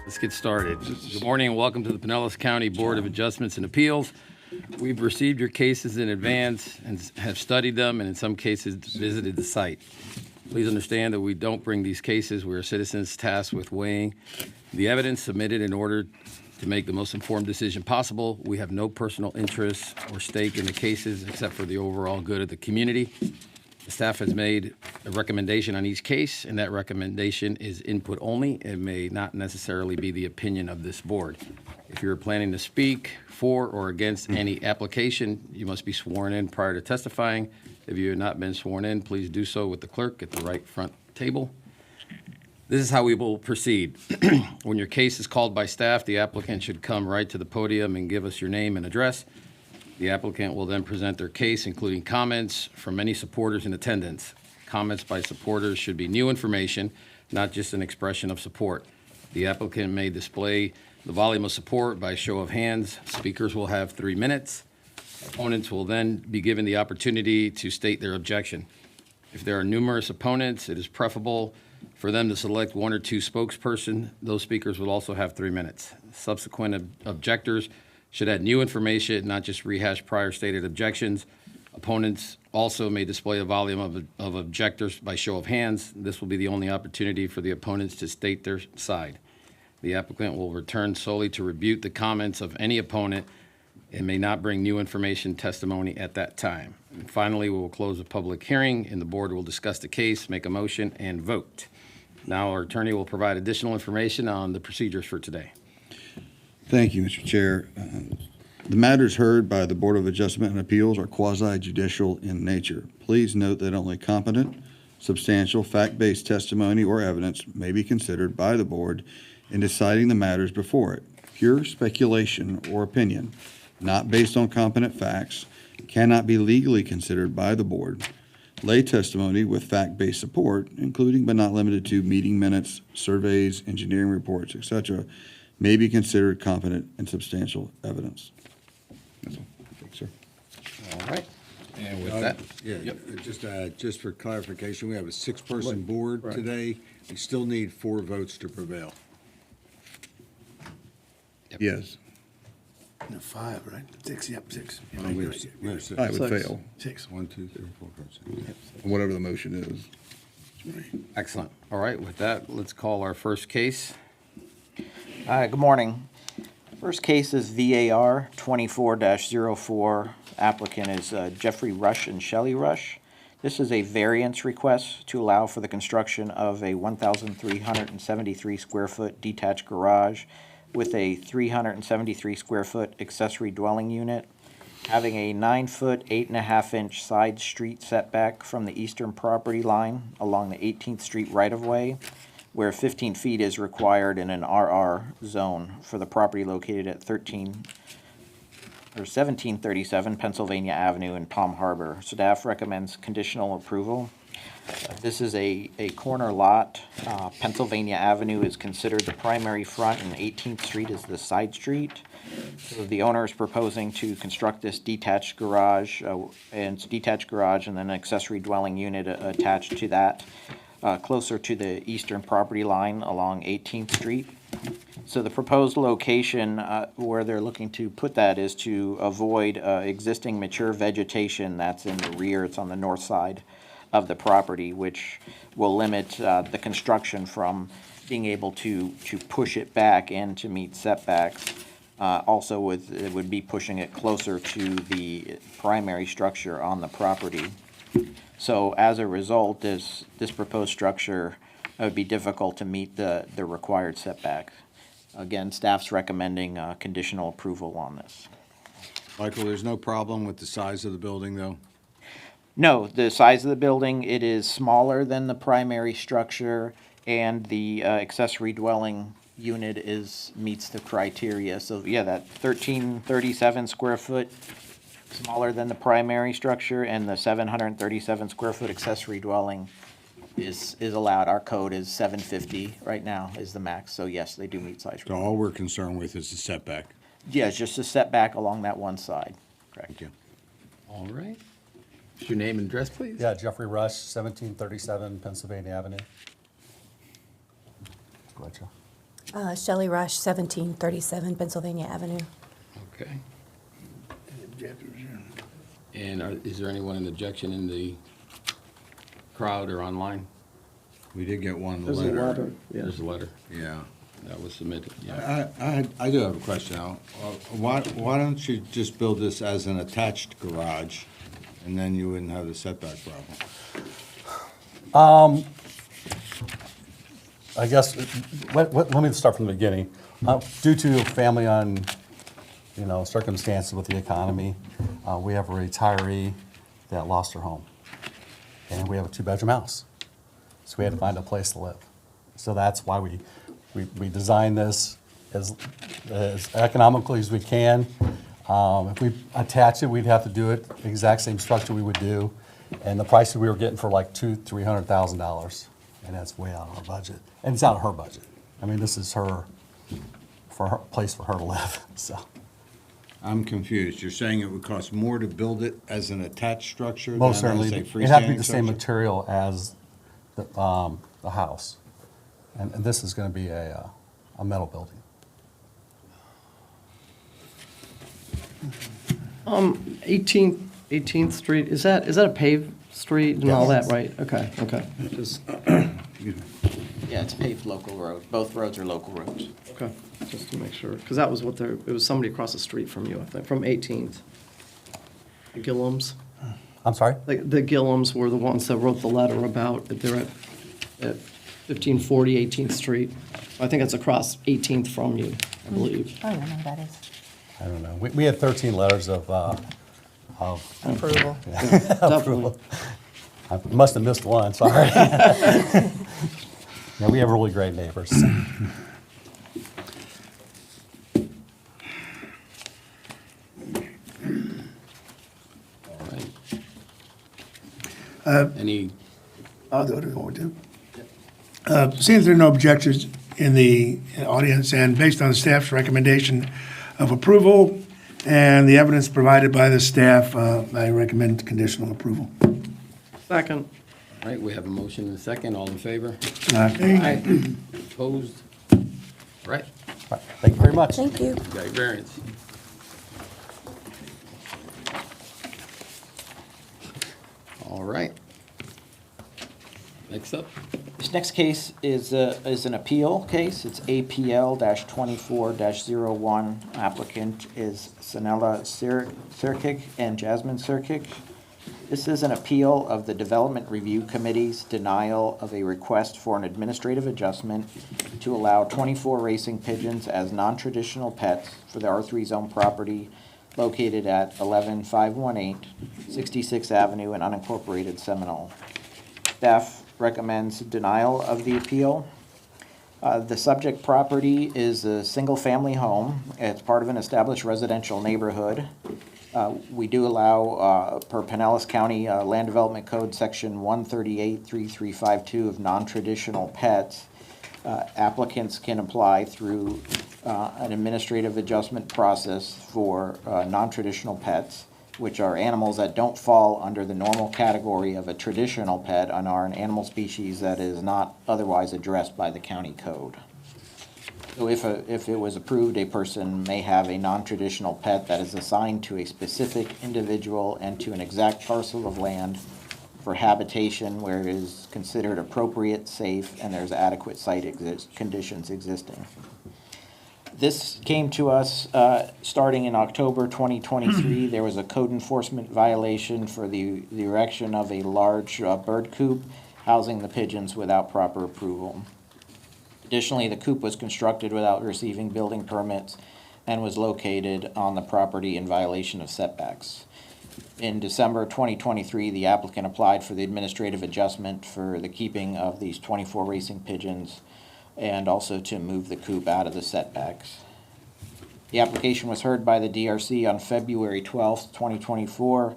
Let's get started. Good morning and welcome to the Pinellas County Board of Adjustments and Appeals. We've received your cases in advance and have studied them and in some cases visited the site. Please understand that we don't bring these cases. We are citizens tasked with weighing the evidence submitted in order to make the most informed decision possible. We have no personal interest or stake in the cases except for the overall good of the community. The staff has made a recommendation on each case, and that recommendation is input only. It may not necessarily be the opinion of this board. If you're planning to speak for or against any application, you must be sworn in prior to testifying. If you have not been sworn in, please do so with the clerk at the right front table. This is how we will proceed. When your case is called by staff, the applicant should come right to the podium and give us your name and address. The applicant will then present their case, including comments from any supporters in attendance. Comments by supporters should be new information, not just an expression of support. The applicant may display the volume of support by show of hands. Speakers will have 3 minutes. Opponents will then be given the opportunity to state their objection. If there are numerous opponents, it is preferable for them to select 1 or 2 spokespersons. Those speakers will also have 3 minutes. Subsequent objectors should add new information, not just rehash prior stated objections. Opponents also may display a volume of objectors by show of hands. This will be the only opportunity for the opponents to state their side. The applicant will return solely to rebut the comments of any opponent and may not bring new information testimony at that time. And finally, we will close the public hearing and the board will discuss the case, make a motion, and vote. Now our attorney will provide additional information on the procedures for today. Thank you, Mr. Chair. The matters heard by the Board of Adjustment and Appeals are quasi-judicial in nature. Please note that only competent, substantial, fact-based testimony or evidence may be considered by the board in deciding the matters before it. Pure speculation or opinion, not based on competent facts, cannot be legally considered by the board. Lay testimony with fact-based support, including but not limited to meeting minutes, surveys, engineering reports, etc., may be considered competent and substantial evidence. That's all. Thanks, sir. All right. And with that, Just for clarification, we have a 6-person board today. We still need 4 votes to prevail. Yes, No, 5, right? 6, yep, 6. We're 6. I would fail, 6. 1, 2, 3, 4, 5, 6. whatever the motion is. excellent. All right, with that, let's call our first case. Good morning. First case is VAR 24-04. Applicant is Jeffrey Rush and Shelley Rush. This is a variance request to allow for the construction of a 1,373 square foot detached garage with a 373 square foot accessory dwelling unit, having a 9-foot, 8.5-inch side street setback from the eastern property line along the 18th Street right-of-way, where 15 feet is required in an RR zone for the property located at 1737 Pennsylvania Avenue in Palm Harbor. Staff recommends conditional approval. This is a corner lot. Pennsylvania Avenue is considered the primary front and 18th Street is the side street. So the owner is proposing to construct this detached garage, and it's a detached garage and then an accessory dwelling unit attached to that. Closer to the eastern property line along 18th Street. So the proposed location where they're looking to put that is to avoid existing mature vegetation that's in the rear. It's on the north side of the property, which will limit the construction from being able to push it back in to meet setbacks. Also, it would be pushing it closer to the primary structure on the property. So as a result, this proposed structure would be difficult to meet the required setback. Again, staff's recommending conditional approval on this. Michael, there's no problem with the size of the building, though? No, the size of the building, it is smaller than the primary structure, and the accessory dwelling unit meets the criteria. So yeah, that 1337 square foot, smaller than the primary structure, and the 737 square foot accessory dwelling is allowed. Our code is 750 right now is the max. So yes, they do meet size. So all we're concerned with is the setback. Yeah, it's just a setback along that one side. Correct. Thank you. All right. What's your name and address, please? Yeah, Jeffrey Rush, 1737 Pennsylvania Avenue. Go ahead, Joe. Shelley Rush, 1737 Pennsylvania Avenue. Okay. Any objectors here? And is there anyone in objection in the crowd or online? We did get one There's a letter. letter, yeah. There's a letter Yeah. that was submitted, yeah. I do have a question now. Why don't you just build this as an attached garage, and then you wouldn't have the setback problem? I guess, let me start from the beginning. Due to family circumstances with the economy, we have a retiree that lost her home. And we have a 2-bedroom house. So we had to find a place to live. So that's why we designed this as economically as we can. If we attach it, we'd have to do it the exact same structure we would do. And the prices we were getting for like $300,000. And that's way out of our budget. And it's out of her budget. I mean, this is her place for her to live, so. I'm confused. You're saying it would cost more to build it as an attached structure than Most as certainly, a it'd have to be freestanding the same structure? material as the house. And this is gonna be a metal building. 18th Street, is that a paved street and all that, right? Okay, okay. Just, Yeah, it's paved local road. Both roads are local roads. okay, just to make sure. Because that was it was somebody across the street from you, I think, from 18th. The Gillums. I'm sorry? The Gillums were the ones that wrote the letter about, they're at 1540 18th Street. I think it's across 18th from you, I believe. I don't know who that is. I don't know. We had 13 letters of Approval. Definitely. I must have missed one, sorry. Yeah, we have really great neighbors. All right. Any, I'll do it if you want to. Seeing there are no objections in the audience, and based on the staff's recommendation of approval and the evidence provided by the staff, I recommend conditional approval. Second. all right, we have a motion and a second, all in favor? Aye. Opposed? All right, Right, thank you very much. Thank you. you got your variance. All right. Next up, This next case is an appeal case. It's APL-24-01. Applicant is Sanella Sirkik and Jasmine Sirkik. This is an appeal of the Development Review Committee's denial of a request for an administrative adjustment to allow 24 racing pigeons as non-traditional pets for the R3 zone property located at 11518 66th Avenue in unincorporated Seminole. Staff recommends denial of the appeal. The subject property is a single-family home. It's part of an established residential neighborhood. We do allow, per Pinellas County Land Development Code, Section 138-3352 of non-traditional pets. Applicants can apply through an administrative adjustment process for non-traditional pets, which are animals that don't fall under the normal category of a traditional pet and are an animal species that is not otherwise addressed by the county code. So if it was approved, a person may have a non-traditional pet that is assigned to a specific individual and to an exact parcel of land for habitation where it is considered appropriate, safe, and there's adequate site conditions existing. This came to us starting in October 2023. There was a code enforcement violation for the erection of a large bird coop housing the pigeons without proper approval. Additionally, the coop was constructed without receiving building permits and was located on the property in violation of setbacks. In December 2023, the applicant applied for the administrative adjustment for the keeping of these 24 racing pigeons and also to move the coop out of the setbacks. The application was heard by the DRC on February 12th, 2024.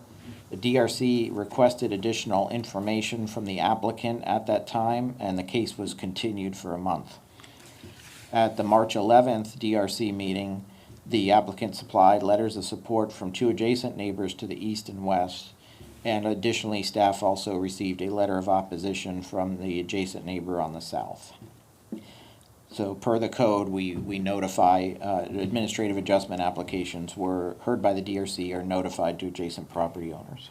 The DRC requested additional information from the applicant at that time, and the case was continued for a month. At the March 11th DRC meeting, the applicant supplied letters of support from 2 adjacent neighbors to the east and west, and additionally, staff also received a letter of opposition from the adjacent neighbor on the south. So per the code, we notify, administrative adjustment applications were heard by the DRC or notified to adjacent property owners.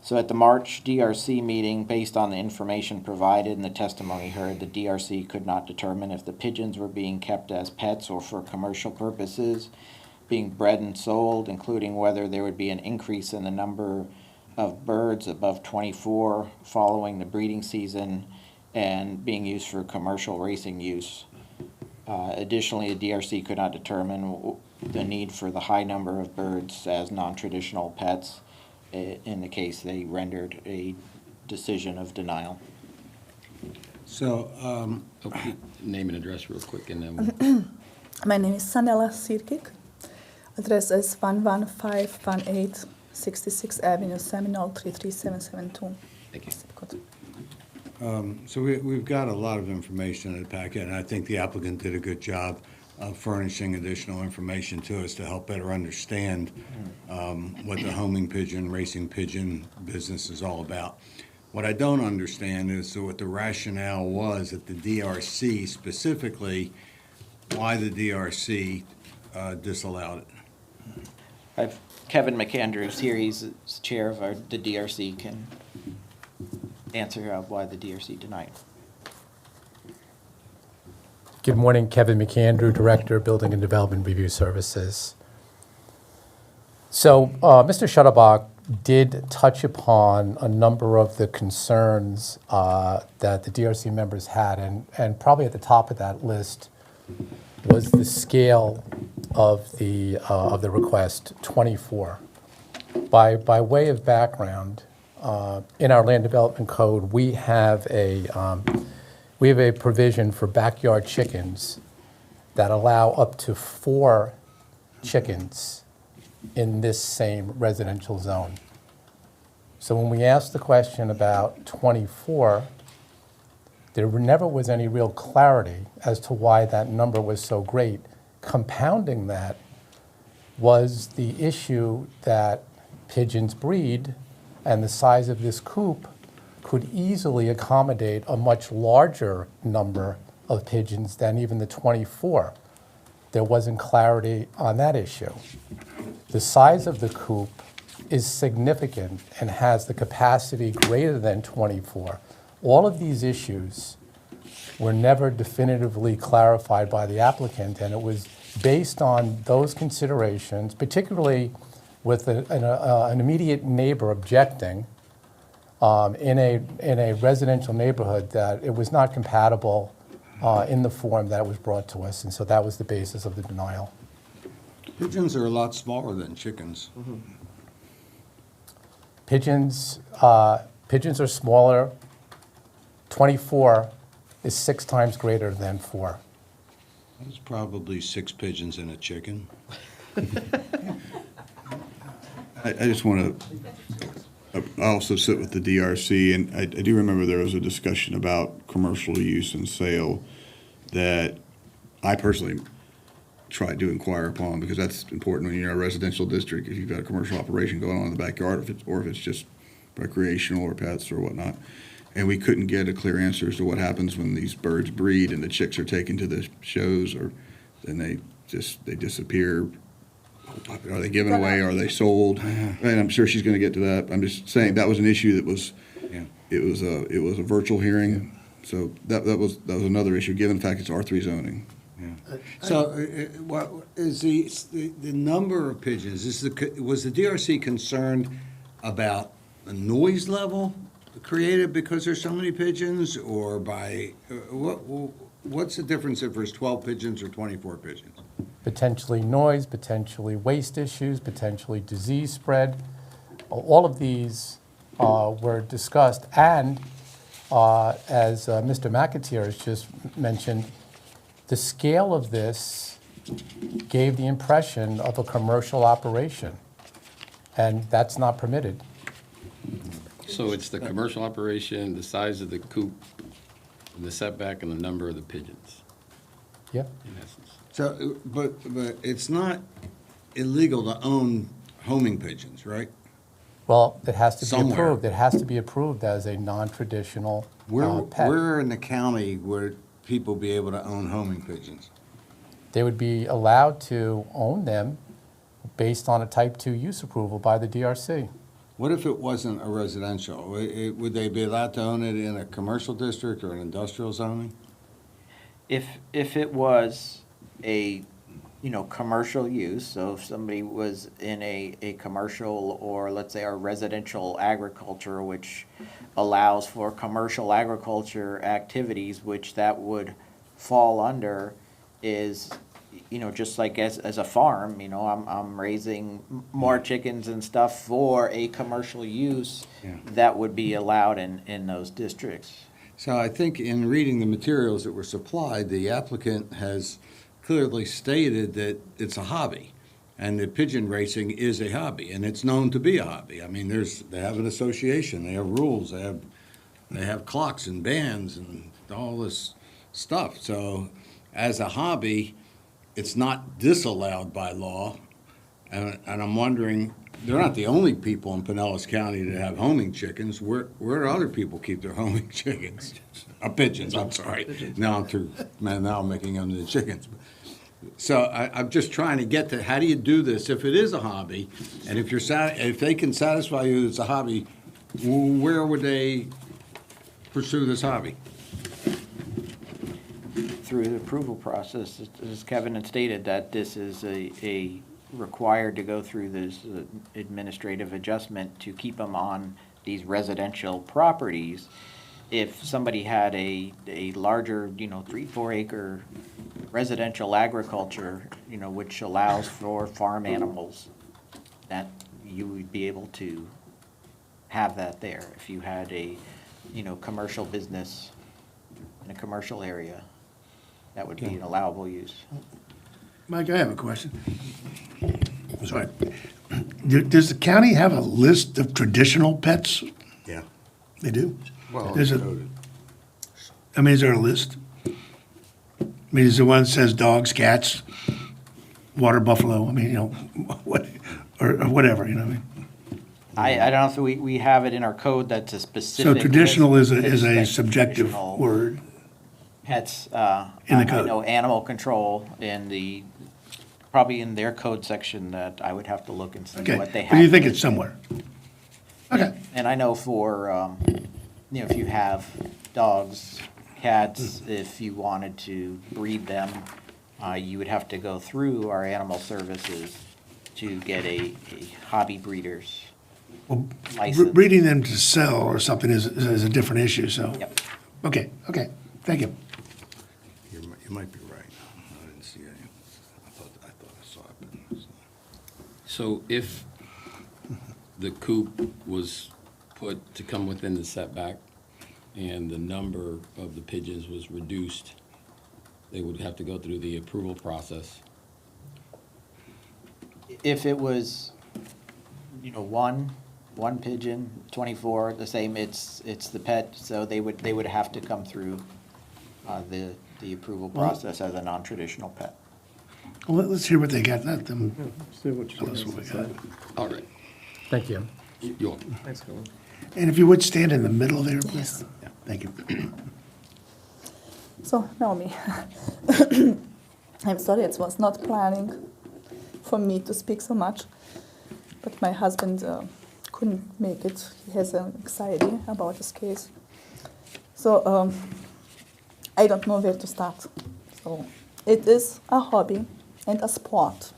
So at the March DRC meeting, based on the information provided and the testimony heard, the DRC could not determine if the pigeons were being kept as pets or for commercial purposes, being bred and sold, including whether there would be an increase in the number of birds above 24 following the breeding season and being used for commercial racing use. Additionally, the DRC could not determine the need for the high number of birds as non-traditional pets. In the case, they rendered a decision of denial. So, Okay, name and address real quick, and then My name is Sanela Sirkik. Address is 11518 66 Avenue, Seminole 33772. thank you. Zip code. so we've got a lot of information in the packet, and I think the applicant did a good job of furnishing additional information to us to help better understand what the homing pigeon, racing pigeon business is all about. What I don't understand is what the rationale was at the DRC, specifically why the DRC disallowed it. I've Kevin McAndrews here, he's chair of the DRC, can answer why the DRC denied. Good morning, Kevin McAndrew, Director, Building and Development Review Services. So, Mr. Shuttlebach did touch upon a number of the concerns that the DRC members had, and probably at the top of that list was the scale of the request, 24. By way of background, in our land development code, we have a provision for backyard chickens that allow up to 4 chickens in this same residential zone. So when we asked the question about 24, there never was any real clarity as to why that number was so great. Compounding that was the issue that pigeons breed, and the size of this coop could easily accommodate a much larger number of pigeons than even the 24. There wasn't clarity on that issue. The size of the coop is significant and has the capacity greater than 24. All of these issues were never definitively clarified by the applicant, and it was based on those considerations, particularly with an immediate neighbor objecting in a residential neighborhood, that it was not compatible in the form that it was brought to us, and so that was the basis of the denial. Pigeons are a lot smaller than chickens. Pigeons are smaller. 24 is 6 times greater than 4. There's probably 6 pigeons in a chicken. I just want to, I also sit with the DRC, and I do remember there was a discussion about commercial use and sale that I personally tried to inquire upon, because that's important when you're in a residential district, if you've got a commercial operation going on in the backyard, or if it's just recreational or pets or whatnot. And we couldn't get a clear answer as to what happens when these birds breed and the chicks are taken to the shows, or then they disappear. Are they given away? Are they sold? And I'm sure she's going to get to that. I'm just saying that was an issue that was, Yeah. it was a virtual hearing. So that was another issue, given the fact it's R3 zoning. So, what is the number of pigeons? Was the DRC concerned about the noise level created because there's so many pigeons, or by what's the difference if there's 12 pigeons or 24 pigeons? Potentially noise, potentially waste issues, potentially disease spread. All of these were discussed, and as Mr. McAteer has just mentioned, the scale of this gave the impression of a commercial operation, and that's not permitted. So it's the commercial operation, the size of the coop, the setback, and the number of the pigeons, Yeah. in essence. So, but it's not illegal to own homing pigeons, right? Well, it has to be Somewhere. approved. It has to be approved as a non-traditional pet. Where in the county where people be able to own homing pigeons? They would be allowed to own them based on a type 2 use approval by the DRC. What if it wasn't a residential? Would they be allowed to own it in a commercial district or an industrial zoning? If it was a, commercial use, so if somebody was in a commercial or let's say our residential agriculture, which allows for commercial agriculture activities, which that would fall under is, just like as a farm, I'm raising more chickens and stuff for a commercial use Yeah. that would be allowed in those districts. So I think in reading the materials that were supplied, the applicant has clearly stated that it's a hobby, and that pigeon racing is a hobby, and it's known to be a hobby. I mean, they have an association, they have rules, they have clocks and bands and all this stuff. So as a hobby, it's not disallowed by law, and I'm wondering, they're not the only people in Pinellas County that have homing chickens. Where do other people keep their homing chickens? Pigeons, I'm sorry. Now I'm making them into chickens. So I'm just trying to get to, how do you do this if it is a hobby? And if they can satisfy you that it's a hobby, where would they pursue this hobby? Through the approval process, as Kevin had stated, that this is a required to go through this administrative adjustment to keep them on these residential properties. If somebody had a larger, 3-4 acre residential agriculture, which allows for farm animals, that you would be able to have that there. If you had a, commercial business in a commercial area, that would be an allowable use. Mike, I have a question. Sorry. Does the county have a list of traditional pets? Yeah. They do? Well, There's noted. is there a list? I mean, is there one that says dogs, cats, water buffalo? I mean, what, or whatever, what I mean? I don't know if we have it in our code that's a specific. So traditional list. is a It's subjective traditional word. Pets, In the code. I know animal control probably in their code section that I would have to look and see Okay, what they have. but you think it's listed. somewhere? Okay. And I know for, if you have dogs, cats, if you wanted to breed them, you would have to go through our animal services to get a hobby breeder's license. Breeding them to sell or something is a different issue, so. Yep. Okay, thank you. You might be right. I didn't see it. I thought I saw it. But So if the coop was put to come within the setback and the number of the pigeons was reduced, they would have to go through the approval process. If it was, one pigeon, 24, the same, it's the pet, so they would have to come through the approval process as a non-traditional pet. Well, let's hear what they got. Let them See what tell us what we got. All right. Thank you. You're welcome. Thanks, Kevin. And if you would stand in the middle there, please. Yes. Yeah, thank you. So, Naomi, I'm sorry, it was not planning for me to speak so much, but my husband couldn't make it. He has anxiety about this case. So, I don't know where to start. So, it is a hobby and a sport.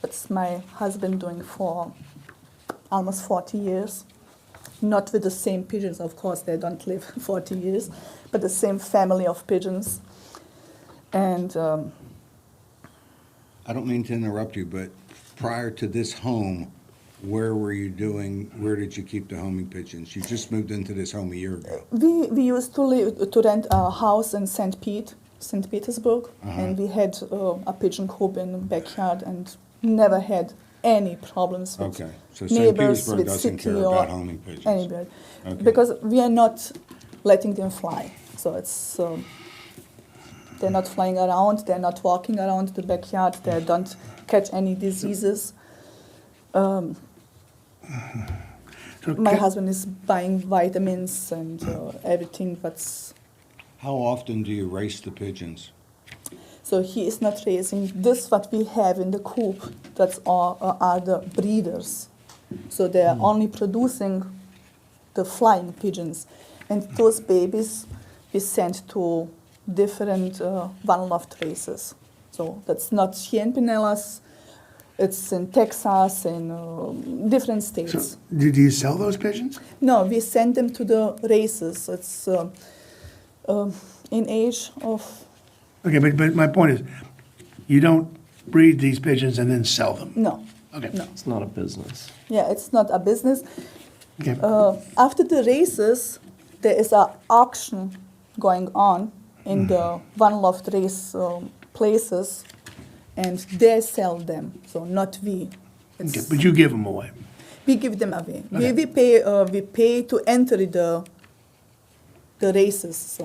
That's my husband doing for almost 40 years. Not with the same pigeons, of course, they don't live 40 years, but the same family of pigeons. And I don't mean to interrupt you, but prior to this home, where did you keep the homing pigeons? You just moved into this home a year ago. we used to rent a house in St. Petersburg, and we had a pigeon coop in the backyard and never had any problems with Okay, so St. neighbors, Petersburg with doesn't city care or about homing pigeons. anybody. Okay. Because we are not letting them fly. So it's they're not flying around, they're not walking around the backyard, they don't catch any diseases. So My husband is buying vitamins and everything, but How often do you race the pigeons? So he is not raising this what we have in the coop. That's all are the breeders. So they are only producing the flying pigeons, and those babies we send to different one-loft races. So that's not here in Pinellas. It's in Texas and different states. So, do you sell those pigeons? No, we send them to the races. It's in age of Okay, but my point is, you don't breed these pigeons and then sell them? no. Okay. No. It's not a business. Yeah, it's not a business. Okay. After the races, there is an auction going on in the one-loft race places, and they sell them. So not we. Okay, but you give them away? We give them away. Okay. We pay to enter the races. So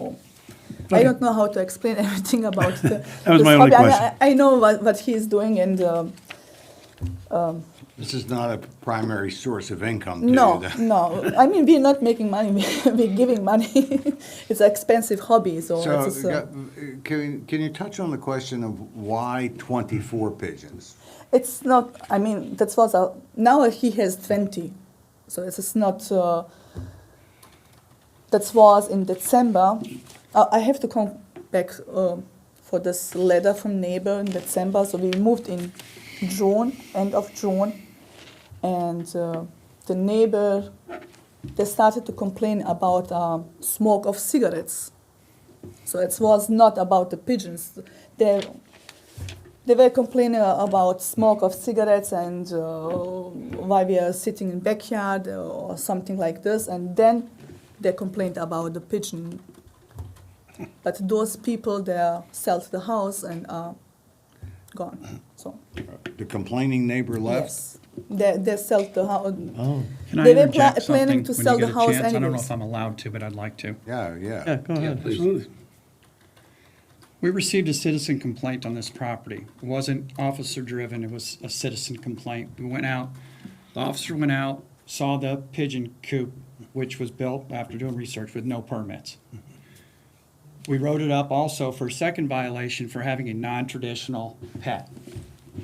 I Okay. don't know how to explain everything about the. That was this my only hobby. question. I know what he's doing, and This is not a primary source of income to you, no, then? no. I mean, we're not making money. We're giving money. It's an expensive hobby, so, So, it's can you touch on the question of why 24 pigeons? it's not. I mean, that was now he has 20, so it's not. That was in December. I have to come back for this letter from neighbor in December. So we moved in June, end of June, and the neighbor, they started to complain about smoke of cigarettes. So it was not about the pigeons. They were complaining about smoke of cigarettes and why we are sitting in backyard or something like this. And then they complained about the pigeon. But those people, they sell the house and are gone. So The complaining neighbor left? yes, they sell the house. Can I They were interject planning something to when sell you the get a house chance? I don't know anyways. if I'm allowed to, but I'd like to. Yeah, Yeah, yeah. go ahead. please. Absolutely. We received a citizen complaint on this property. It wasn't officer-driven, it was a citizen complaint. We went out, the officer went out, saw the pigeon coop, which was built after doing research with no permits. We wrote it up also for a second violation for having a non-traditional pet,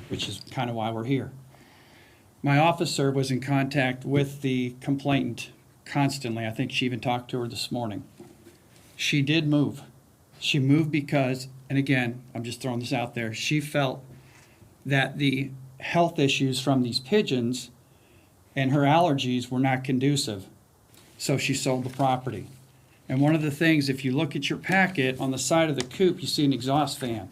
which is kind of why we're here. My officer was in contact with the complainant constantly. I think she even talked to her this morning. She did move. She moved because, and again, I'm just throwing this out there, she felt that the health issues from these pigeons and her allergies were not conducive. So she sold the property. And one of the things, if you look at your packet, on the side of the coop, you see an exhaust fan.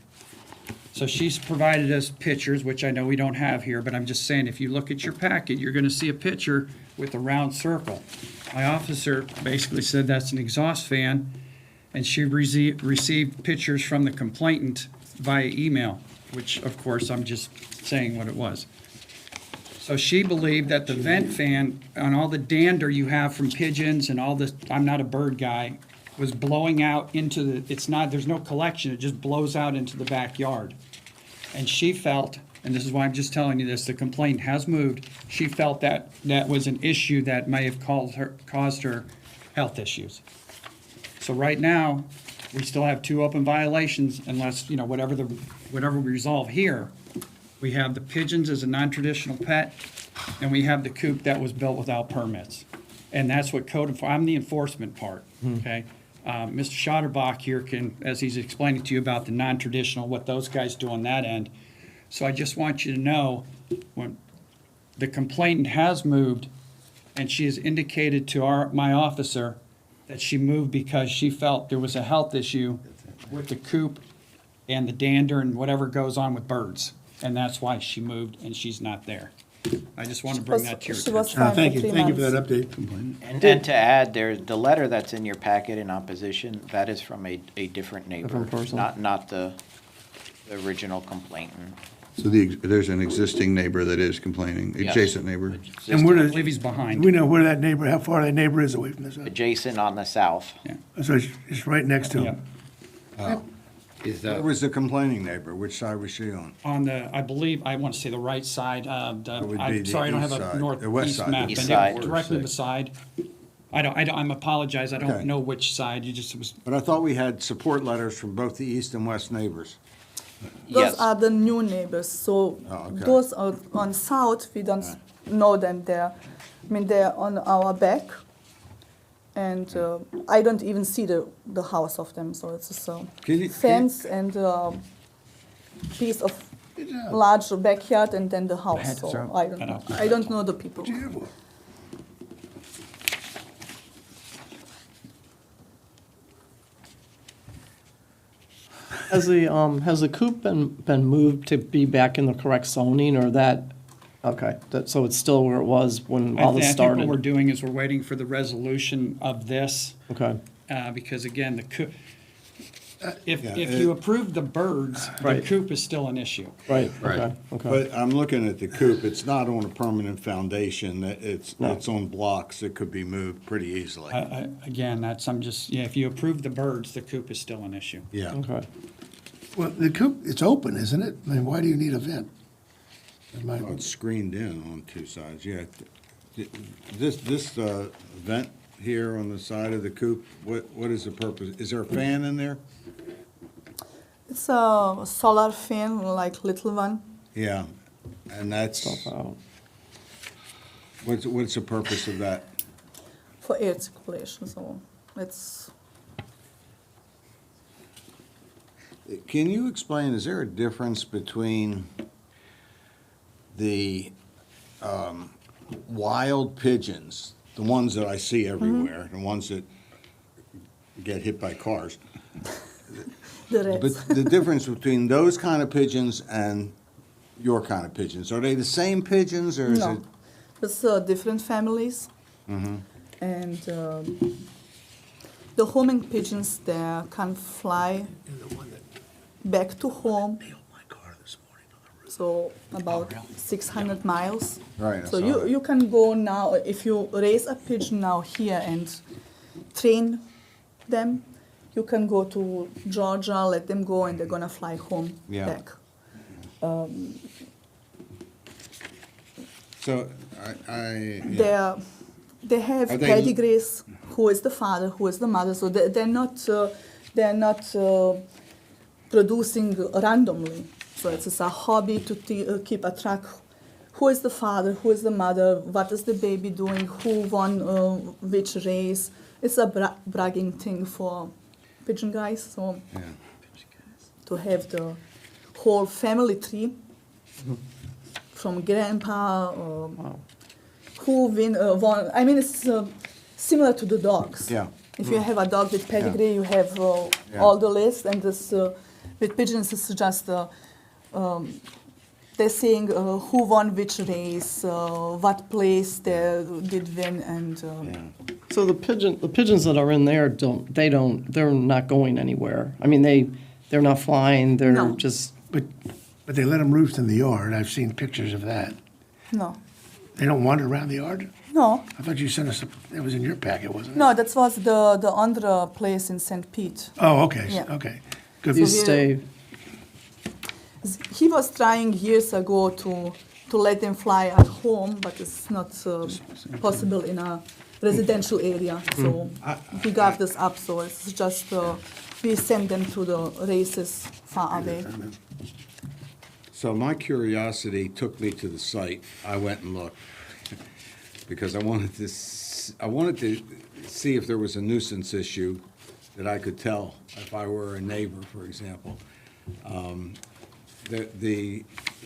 So she's provided us pictures, which I know we don't have here, but I'm just saying, if you look at your packet, you're gonna see a picture with a round circle. My officer basically said that's an exhaust fan, and she received pictures from the complainant via email, which of course, I'm just saying what it was. So she believed that the vent fan on all the dander you have from pigeons and all this, I'm not a bird guy, was blowing out into there's no collection, it just blows out into the backyard. And she felt, and this is why I'm just telling you this, the complaint has moved, she felt that that was an issue that may have caused her health issues. So right now, we still have 2 open violations unless, whatever we resolve here. We have the pigeons as a non-traditional pet, and we have the coop that was built without permits. And that's what I'm the enforcement part, okay? Mr. Schotterbach here can, as he's explaining to you about the non-traditional, what those guys do on that end. So I just want you to know, when the complainant has moved, and she has indicated to my officer that she moved because she felt there was a health issue with the coop and the dander and whatever goes on with birds. And that's why she moved, and she's not there. I just want to bring that to your She was attention. fine Thank for you, 3 thank you for months. that update. And to add, the letter that's in your packet in opposition, that is from a different neighbor, Different person. not the original complainant. So there's an existing neighbor that is complaining, Yes. adjacent neighbor. And where I does, believe he's do behind. we know where that neighbor, how far that neighbor is away from this? Adjacent on the south. So it's right next to him? Yeah. Is Where that, was the complaining neighbor? Which side was she on? On the, I believe, I want to say the right side, would be I'm the sorry, I don't have east a side, the west northeast side. map. East but side. Directly beside, I'm apologize, I Okay. don't know which side, you just was, But I thought we had support letters from both the east and west neighbors. Those Yes. are the new neighbors, so Oh, okay. those are on south, we don't know them there. I mean, they're on our back, and I don't even see the house of them, so it's just a Can you- fence and a piece of large backyard and then the house, so I don't know the people. Has the coop been moved to be back in the correct zoning, or that, okay, so it's still where it was when all this I think what we're started? doing is we're waiting for the resolution of this, Okay, because again, if Yeah, you approve the birds, the Right. coop is still an issue. right, Right. okay, okay. But I'm looking at the coop, it's not on a permanent foundation, it's on blocks, it could be moved pretty easily. Again, if you approve the birds, the coop is still an issue. Yeah. Okay. Well, the coop, it's open, isn't it? I mean, why do you need a vent? Is my- Well, it's screened in on two sides, yeah. This vent here on the side of the coop, what is the purpose? Is there a fan in there? It's a solar fan, like little one. Yeah, and that's, Stuff out. what's the purpose of that? For air circulation, so it's, Can you explain, is there a difference between the wild pigeons, the ones that I see everywhere, the ones that get hit by cars? the reds. But the difference between those kind of pigeons and your kind of pigeons, are they the same pigeons or is No, it? it's different families. And the homing pigeons, they can fly back to home. So about 600 miles. Right, I So saw that. you can go now, if you raise a pigeon now here and train them, you can go to Georgia, let them go, and they're gonna fly home Yeah. back. So, yeah. They have Are they- pedigrees. Who is the father? Who is the mother? So they're not producing randomly. So it's just a hobby to keep a track. Who is the father? Who is the mother? What is the baby doing? Who won which race? It's a bragging thing for pigeon guys. So Yeah. to have the whole family tree from grandpa. Who won? I mean, it's similar to the dogs. Yeah. If you have a dog with pedigree, you have Yeah. all the list, and this with pigeons, it's just they're saying who won which race, what place they did win, and So the pigeons that are in there they're not going anywhere. I mean, they're not flying, they're No. just, But they let them roost in the yard. I've seen pictures of that. no, They don't wander around the yard? no, I thought you sent us, that was in your packet, wasn't it? no. That was the Andhra place in St. Pete. Oh, okay, Yeah. okay. Good. you So we- stay, He was trying years ago to let them fly at home, but it's not possible in a residential area. So we gave this up. So it's just we send them to the races far away. So my curiosity took me to the site. I went and looked because I wanted to see if there was a nuisance issue that I could tell if I were a neighbor, for example.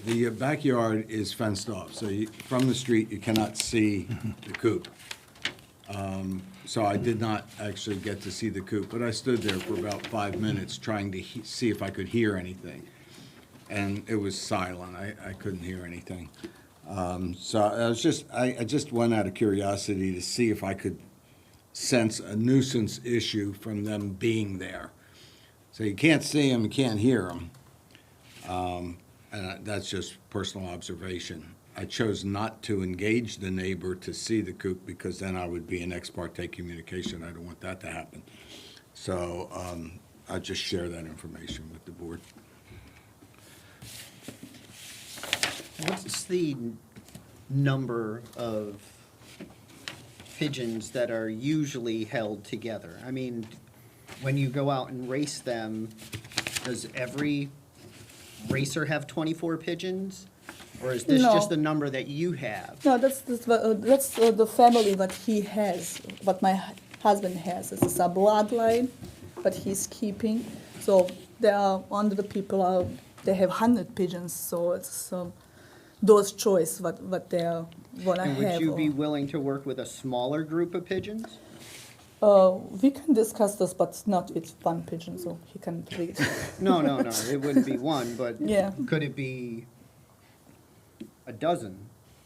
The backyard is fenced off, so from the street, you cannot see the coop. So I did not actually get to see the coop, but I stood there for about 5 minutes trying to see if I could hear anything. And it was silent. I couldn't hear anything. So I just went out of curiosity to see if I could sense a nuisance issue from them being there. So you can't see them, you can't hear them. And that's just personal observation. I chose not to engage the neighbor to see the coop because then I would be in ex parte communication. I don't want that to happen. So I'll just share that information with the board. What's the number of pigeons that are usually held together? I mean, when you go out and race them, does every racer have 24 pigeons? Or is this No. just the number that you have? No, that's the family that he has, what my husband has. This is a bloodline, but he's keeping. So there are under the people are they have 100 pigeons. So it's those choice what they wanna And would have. you be willing to work with a smaller group of pigeons? We can discuss this, but not with one pigeon, so he can breed. No, it wouldn't be one, but Yeah. could it be a dozen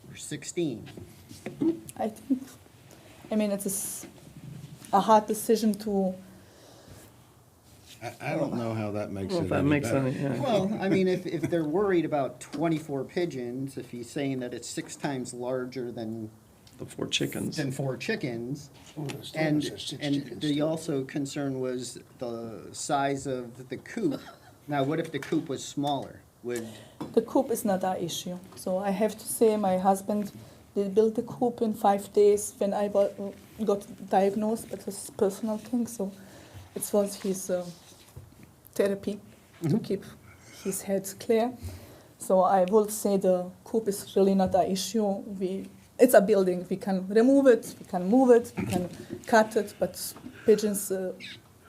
or 16? I think. I mean, it's a hard decision to. I don't know how that makes Well, it if that any makes better. any, yeah. Well, I mean, if they're worried about 24 pigeons, if he's saying that it's 6 times larger than The 4 chickens. 4 chickens, and the also concern was the size of the coop. Now, what if the coop was smaller? Would The coop is not our issue. So I have to say, my husband did build the coop in 5 days when I got diagnosed, but it's a personal thing. So it was his therapy to keep his head clear. So I would say the coop is really not our issue. It's a building. We can remove it, we can move it, we can cut it, but pigeons are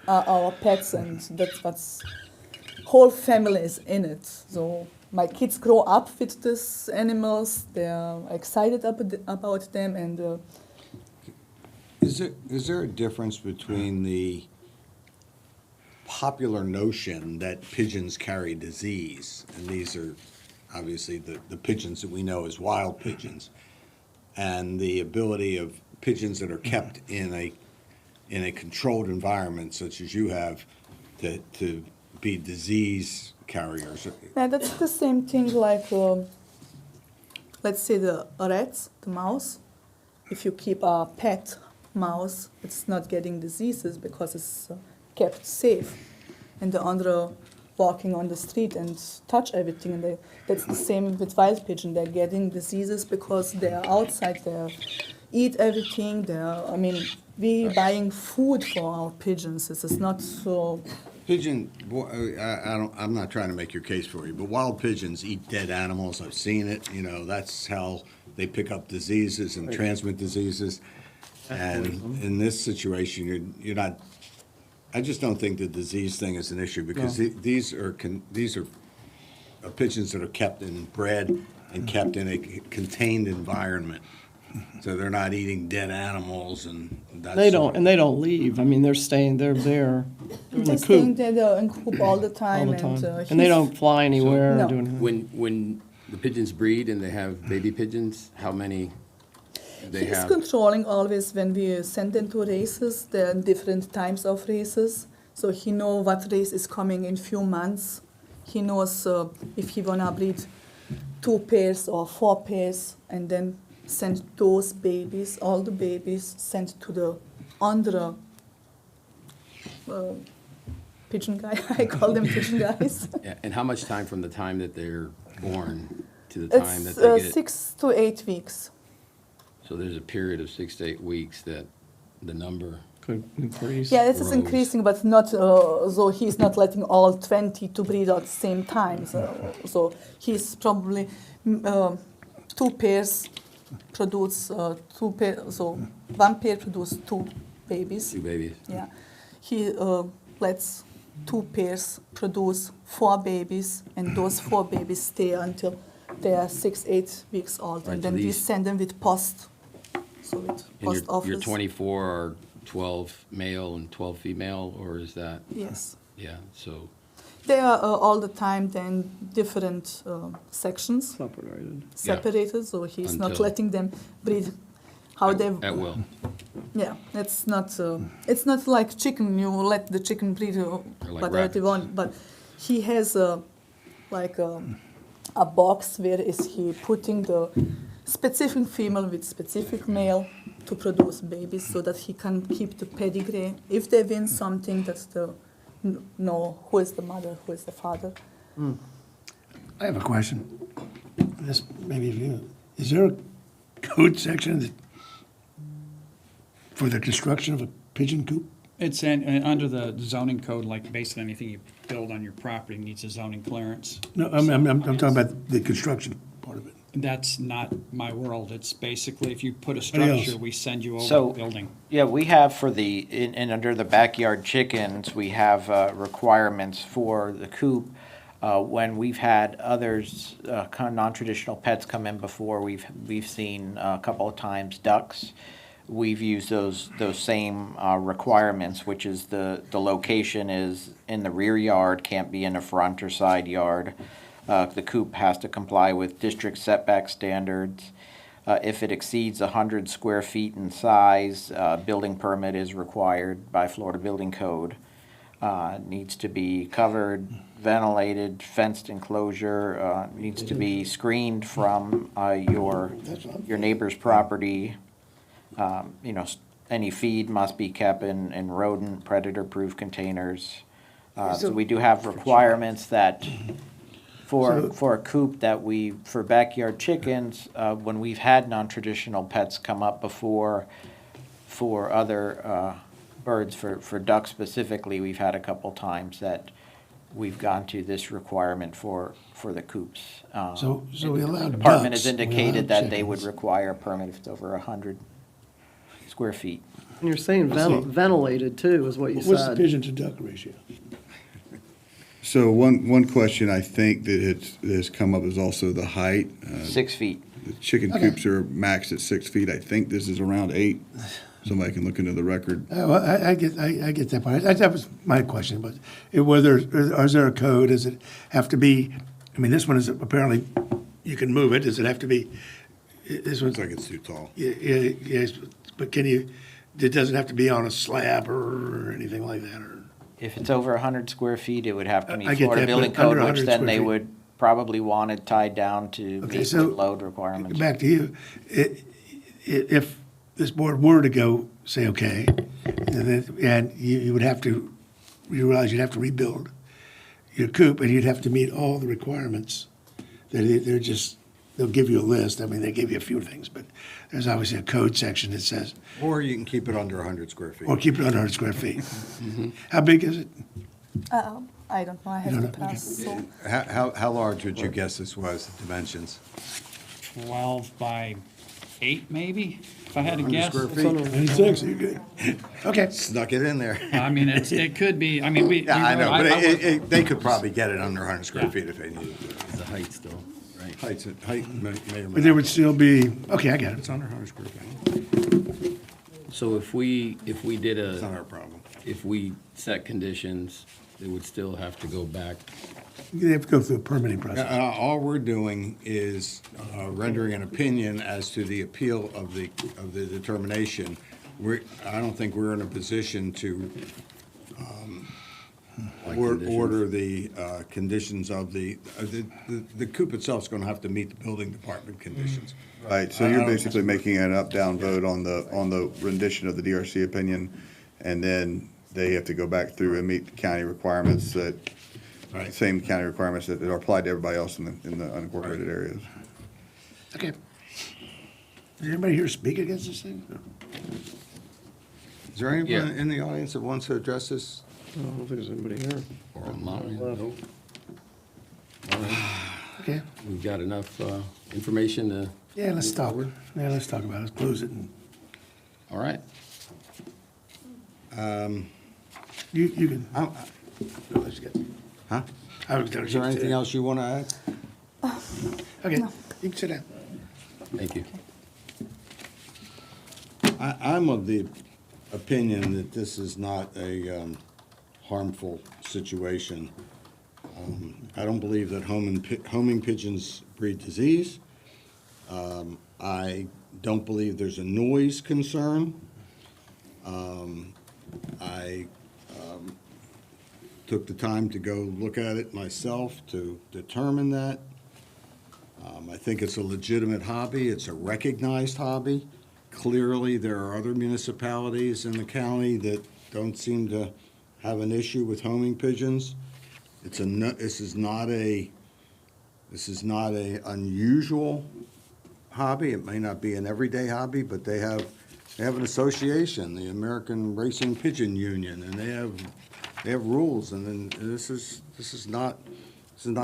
our pets, and that's what's whole family is in it. So my kids grow up with these animals. They're excited about them, and Is there a difference between the popular notion that pigeons carry disease, and these are obviously the pigeons that we know as wild pigeons, and the ability of pigeons that are kept in a controlled environment such as you have to be disease carriers? yeah, that's the same thing like, let's say the rats, the mouse. If you keep a pet mouse, it's not getting diseases because it's kept safe. And the other walking on the street and touch everything. And that's the same with wild pigeon. They're getting diseases because they're outside. They eat everything. We buying food for our pigeons. This is not so. I'm not trying to make your case for you, but wild pigeons eat dead animals. I've seen it. You know, that's how they pick up diseases and transmit diseases. And in this situation, you're not. I just don't think the disease thing is an issue because these are pigeons that are kept and bred and kept in a contained environment. So they're not eating dead animals and that's. They don't leave. I mean, they're staying, they're there. They're in They're the staying coop there in coop all the time. all the time. And, And they he's- don't fly anywhere No. or do anything. When the pigeons breed and they have baby pigeons, how many do they He's have? controlling always when we send them to races. There are different times of races, so he knows what race is coming in few months. He knows if he wanna breed 2 pairs or 4 pairs, and then send those babies, all the babies, sent to the under pigeon guy. I call them pigeon guys. Yeah, and how much time from the time that they're born to the time that It's they get? 6 to 8 weeks. So there's a period of 6 to 8 weeks that the number. Could increase. Yeah, this is grows. increasing, but not so he's not letting all 20 to breed at the same time. So he's probably 2 pairs produce 2 pairs. So 1 pair produce 2 babies. 2 babies. Yeah, he lets 2 pairs produce 4 babies, and those 4 babies stay until they are 6, 8 weeks old, Right, and so then we these- send them with post. So with And post office. your 24 are 12 male and 12 female, or is that? Yes. Yeah, so, They are all the time then different sections, separated, so he's not Until- letting them breed how they. at will. Yeah, it's not like chicken. You let the chicken breed like whatever they rabbits. want, but he has a box where is he putting the specific female with specific male to produce babies, so that he can keep the pedigree. If they win something, that's the know who is the mother, who is the father. I have a question. This maybe if you, is there a code section that for the construction of a pigeon coop? It's under the zoning code, like basically anything you build on your property needs a zoning clearance. No, I'm talking about the construction part of it. That's not my world. It's basically if you put a What else? structure, we send you over So- the building. Yeah, we have for and under the backyard chickens, we have requirements for the coop. When we've had others, kind of non-traditional pets come in before, we've seen a couple of times ducks. We've used those same requirements, which is the location is in the rear yard, can't be in the front or side yard. The coop has to comply with district setback standards. If it exceeds 100 square feet in size, building permit is required by Florida Building Code. Needs to be covered, ventilated, fenced enclosure, needs to be screened from your neighbor's property. Any feed must be kept in rodent, predator-proof containers. So we do have requirements that for a coop for backyard chickens, when we've had non-traditional pets come up before, for other birds, for ducks specifically, we've had a couple times that we've gone to this requirement for the coops. So we allow The department has ducks, we indicated allow that they would chickens. require a permit if it's over 100 square feet. And you're saying ventilated too, is what you What's the said. pigeon to duck ratio? So one question I think that has come up is also the height. 6 feet. The chicken Okay. coops are maxed at 6 feet. I think this is around 8. Somebody can look into the record. Well, I get that part. That was my question, but is there a code? Does it have to be, I mean, this one is apparently, you can move it. Does it have to be, this one's Looks like it's too tall. yes, but it doesn't have to be on a slab or anything like that, or? If it's over 100 square feet, it would have to I meet get Florida that, Building but under Code, 100 which then square they feet. would probably want it tied down to Okay, meet so- the load requirements. Back to you. If this board were to go, say, okay, and you would have to, you realize you'd have to rebuild your coop, and you'd have to meet all the requirements. They'll give you a list. I mean, they give you a few things, but there's obviously a code section that says, Or you can keep it under 100 square feet. or keep it under 100 square feet. How big is it? I don't know, I have You to don't know? pass, so. How large would you guess this was, dimensions? 12 by 8, maybe, if I had to 100 guess. square feet? 96, you're good. Okay. Snuck it in there. I mean, it could be, I mean, Yeah, I know, but I- they could probably get it under 100 square Yeah. feet if they needed to. It's the height still, right? Height may or may But there not. would still be, okay, I get It's it. under 100 square feet. So if we did It's not our problem. if we set conditions, it would still have to go back. You have to go through a permitting process. All we're doing is rendering an opinion as to the appeal of the determination. I don't think we're in a position to order the conditions of the coop itself is going to have to meet the building department conditions. Right, so you're basically making an up-down vote on the rendition of the DRC opinion, and then they have to go back through and meet the county requirements that, Right. same county requirements that are applied to everybody else in the unincorporated areas. Okay. Does anybody here speak against this thing? Is there anyone Yeah. in the audience that wants to address this? I don't think there's anybody here. Or online. Nope. Okay. We've got enough information to, Yeah, let's talk. Yeah, let's talk about it. Let's close it. And all right. you can. I'm- No, let's get. Huh? I was gonna Is there sit anything down. else you want to add? Okay, you can sit down. Thank you. I'm of the opinion that this is not a harmful situation. I don't believe that homing pigeons breed disease. I don't believe there's a noise concern. I took the time to go look at it myself to determine that. I think it's a legitimate hobby. It's a recognized hobby. Clearly, there are other municipalities in the county that don't seem to have an issue with homing pigeons. This is not a unusual hobby. It may not be an everyday hobby, but they have They have an association, the American Racing Pigeon Union, and they have rules, and then this is not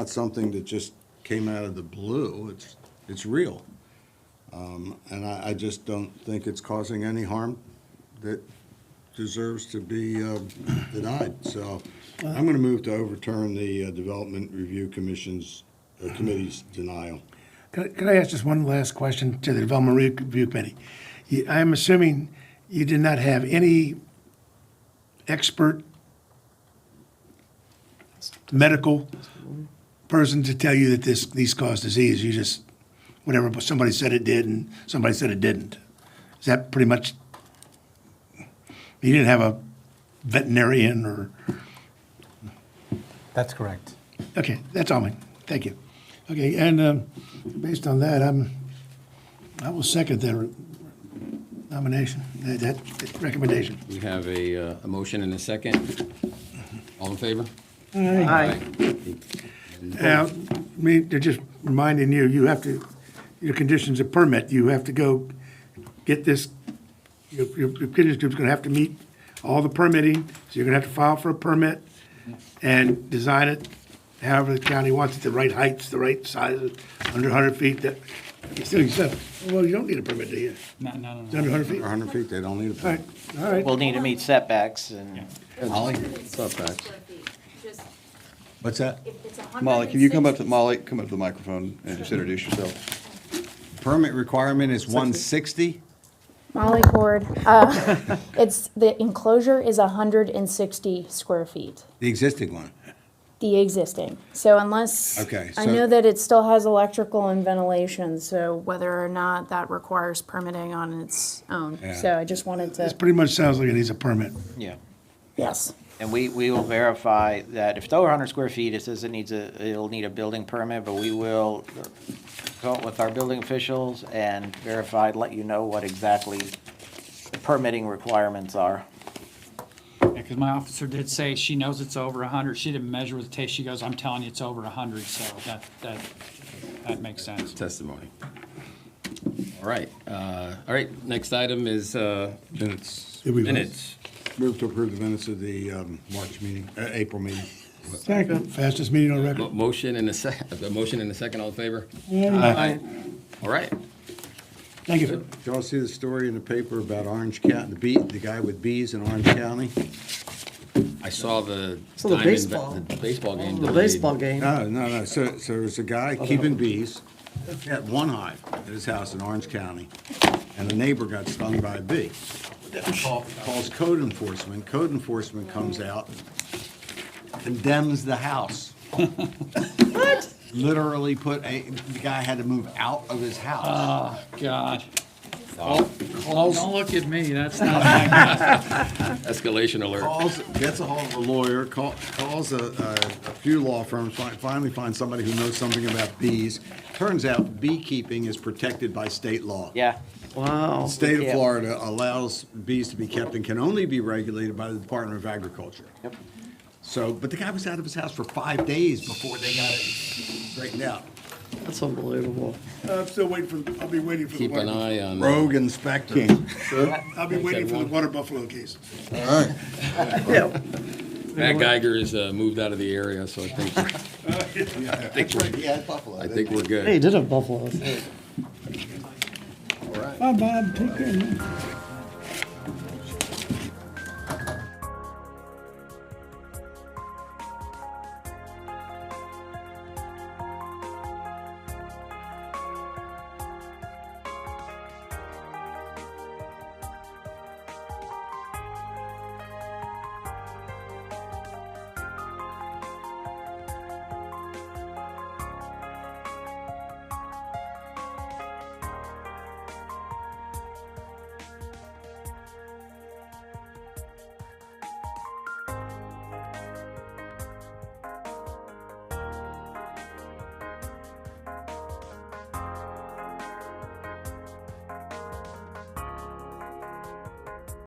something that just came out of the blue. It's real. And I just don't think it's causing any harm that deserves to be denied. So I'm going to move to overturn the Development Review Committee's denial. Can I ask just one last question to the Development Review Committee? I'm assuming you did not have any expert medical person to tell you that these cause disease. You just, whatever, but somebody said it did and somebody said it didn't. Is that pretty much, you didn't have a veterinarian or, That's correct. okay, that's all, thank you. Okay, and based on that, I will second the nomination, that recommendation. We have a motion and a second. All in favor? Aye. Now, they're just reminding you, you have to, your conditions of permit, you have to go get this, your conditions group's gonna have to meet all the permitting, so you're gonna have to file for a permit and design it however the county wants it, the right heights, the right sizes, under 100 feet, that, you said, well, you don't need a permit, do you? No. It's under 100 feet? 100 feet, they don't need a All right, all right. We'll need to meet setbacks and Molly? Setbacks. What's that? Molly, can you come up to the microphone and just introduce yourself? Permit requirement is 160? Molly Cord. It's, the enclosure is 160 square feet, The existing one. the existing. So unless, Okay, I so- know that it still has electrical and ventilation, so whether or not that requires permitting on its own. Yeah. So I just wanted This to, pretty much sounds like it needs a permit. yeah. yes. And we will verify that if it's over 100 square feet, it says it'll need a building permit, but we will go with our building officials and verify, let you know what exactly the permitting requirements are. Because my officer did say she knows it's over 100. She didn't measure with the tape. She goes, I'm telling you it's over 100, so that makes sense. Testimony. All right, next item is Minutes. Did we vote? minutes. Move to approve the minutes of the March meeting, April meeting. Second. Fastest meeting on record. Motion and a second, all in favor? Aye. All right. Thank you. Did y'all see the story in the paper about Orange County, the guy with bees in Orange County? I saw the So the Diamond- baseball. the baseball game. The delayed. baseball game. No. So there's a guy keeping bees at one hive at his house in Orange County, and a neighbor got stung by a bee. Calls code enforcement. Code enforcement comes out, condemns the house. What? Literally the guy had to move out of his house. Oh, God. Don't look at me. That's not my Escalation alert. Gets a hold of a lawyer, calls a few law firms, finally finds somebody who knows something about bees. Turns out beekeeping is protected by state law. Yeah. Wow. The state of Yeah. Florida allows bees to be kept and can only be regulated by the Department of Agriculture. Yep. So, but the guy was out of his house for 5 days before they got it straightened out. That's unbelievable. I'm still waiting I'll be waiting for the Keep an water. eye on. Rogue inspector. I'll be waiting for the water buffalo case. All right. Yeah. Matt Geiger is moved out of the area, so I think we're good. Hey, you did have buffaloes. Bye, Bob. Take care. man.